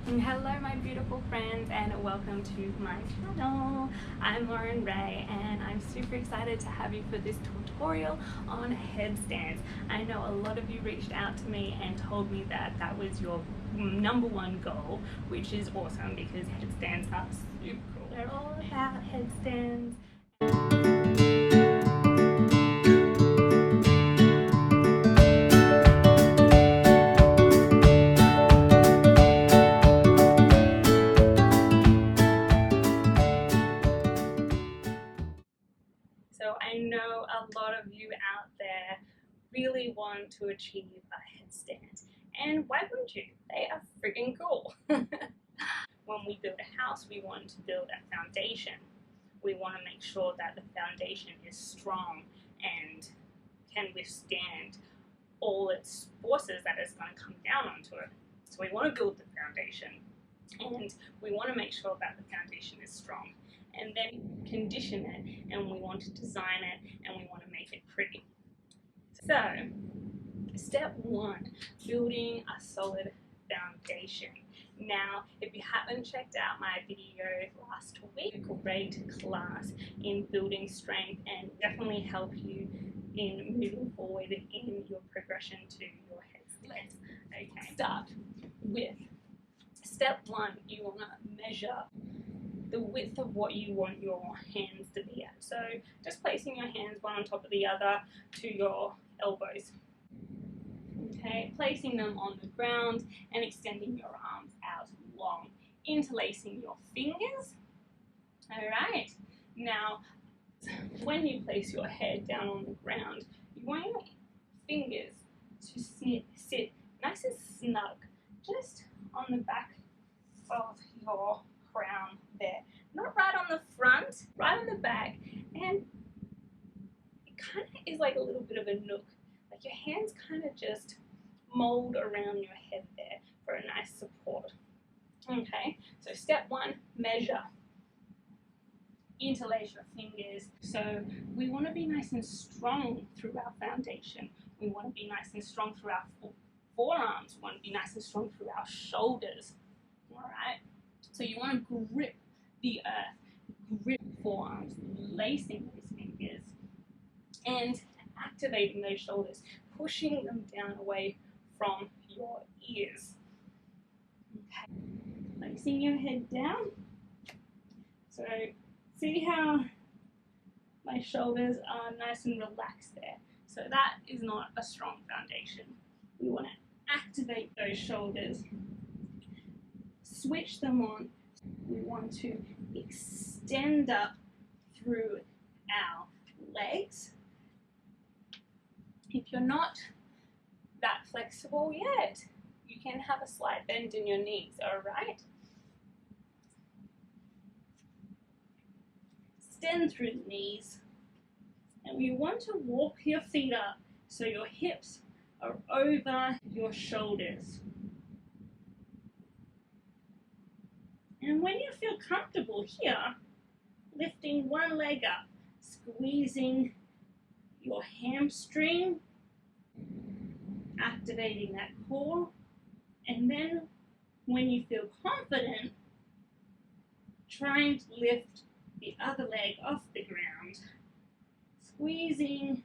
Hello my beautiful friends and welcome to my channel. I'm Lauren Ray and I'm super excited to have you for this tutorial on headstands. I know a lot of you reached out to me and told me that that was your #1 goal, which is awesome because headstands are super cool. They're all about headstands. So I know a lot of you out there really want to achieve a headstand. And why wouldn't you? They are freaking cool. When we build a house, we want to build a foundation. We want to make sure that the foundation is strong and can withstand all its forces that is going to come down onto it. So we want to build the foundation and we want to make sure that the foundation is strong, and then condition it, and we want to design it, and we want to make it pretty. So step 1, building a solid foundation. Now, if you haven't checked out my video last week, a great class in building strength and definitely help you in moving forward in your progression to your headstand. Okay, start with step 1. You want to measure the width of what you want your hands to be at. So just placing your hands one on top of the other to your elbows. Okay, placing them on the ground and extending your arms out long, interlacing your fingers. Alright, now when you place your head down on the ground, you want your fingers to sit nice and snug, just on the back of your crown there. Not right on the front, right on the back, and it kind of is like a little bit of a nook. Like your hands kind of just mold around your head there for a nice support. Okay, so step 1, measure. Interlace your fingers. So we want to be nice and strong through our foundation. We want to be nice and strong through our forearms. We want to be nice and strong through our shoulders. Alright, so you want to grip the earth, grip forearms, lacing those fingers, and activating those shoulders, pushing them down away from your ears. Okay, placing your head down. So see how my shoulders are nice and relaxed there. So that is not a strong foundation. We want to activate those shoulders, switch them on. We want to extend up through our legs. If you're not that flexible yet, you can have a slight bend in your knees, alright? Extend through the knees, and we want to walk your feet up so your hips are over your shoulders. And when you feel comfortable here, lifting one leg up, squeezing your hamstring, activating that core, and then when you feel confident, trying to lift the other leg off the ground, squeezing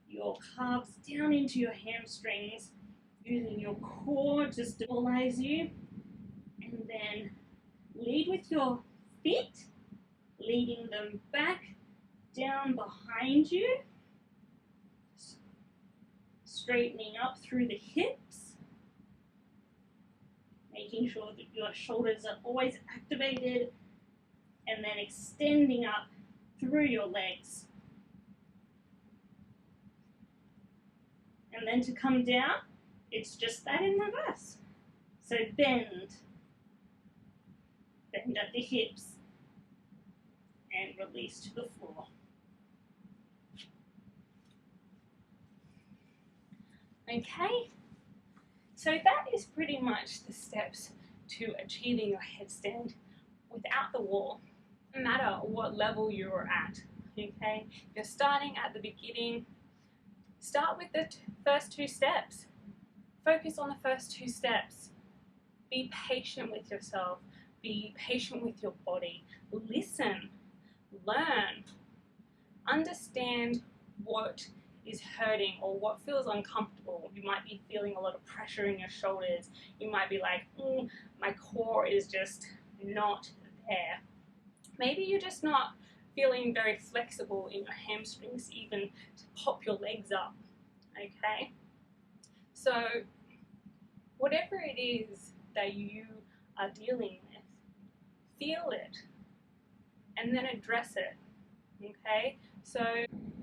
your calves down into your hamstrings, using your core to stabilize you, and then lead with your feet, leading them back down behind you, straightening up through the hips, making sure that your shoulders are always activated, and then extending up through your legs. And then to come down, it's just that in reverse. So bend at the hips, and release to the floor. Okay, so that is pretty much the steps to achieving your headstand without the wall, no matter what level you're at. Okay, if you're starting at the beginning, start with the first 2 steps. Focus on the first 2 steps. Be patient with yourself. Be patient with your body. Listen, learn, understand what is hurting or what feels uncomfortable. You might be feeling a lot of pressure in your shoulders. You might be like, my core is just not there. Maybe you're just not feeling very flexible in your hamstrings even to pop your legs up, okay? So whatever it is that you are dealing with, feel it and then address it, okay? So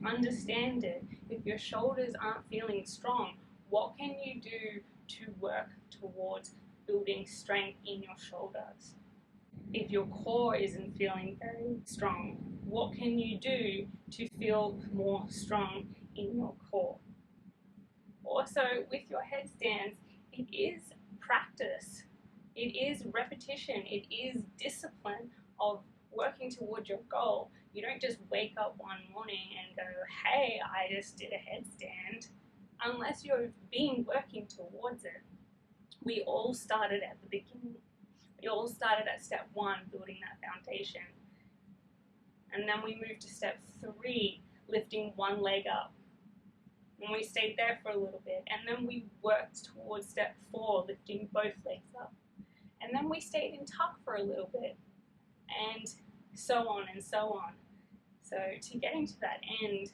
understand it. If your shoulders aren't feeling strong, what can you do to work towards building strength in your shoulders? If your core isn't feeling very strong, what can you do to feel more strong in your core? Also, with your headstands, it is practice, it is repetition, it is discipline of working towards your goal. You don't just wake up one morning and go, hey, I just did a headstand, unless you've been working towards it. We all started at the beginning. We all started at step 1, building that foundation. And then we moved to step 3, lifting one leg up. And we stayed there for a little bit. And then we worked towards step 4, lifting both legs up. And then we stayed in tuck for a little bit. And so on and so on. So to getting to that end,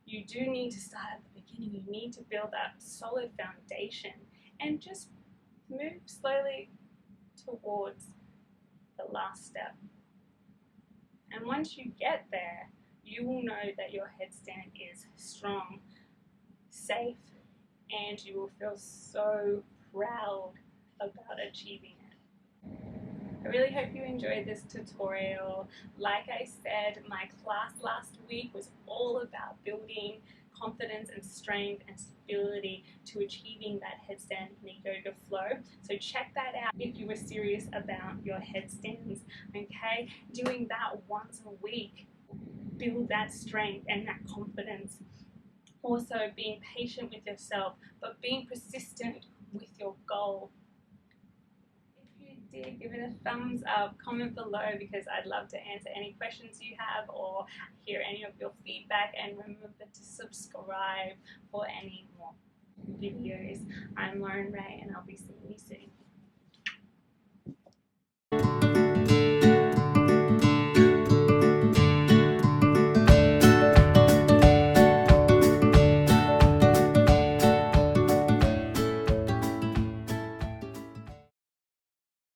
you do need to start at the beginning. You need to build that solid foundation and just move slowly towards the last step. And once you get there, you will know that your headstand is strong, safe, and you will feel so proud about achieving it. I really hope you enjoyed this tutorial. Like I said, my class last week was all about building confidence and strength and stability to achieving that headstand in a yoga flow. So check that out if you were serious about your headstands, okay? Doing that once a week, build that strength and that confidence. Also being patient with yourself, but being persistent with your goal. If you did, give it a thumbs up, comment below, because I'd love to answer any questions you have or hear any of your feedback, and remember to subscribe for any more videos. I'm Lauren Ray, and I'll be seeing you soon.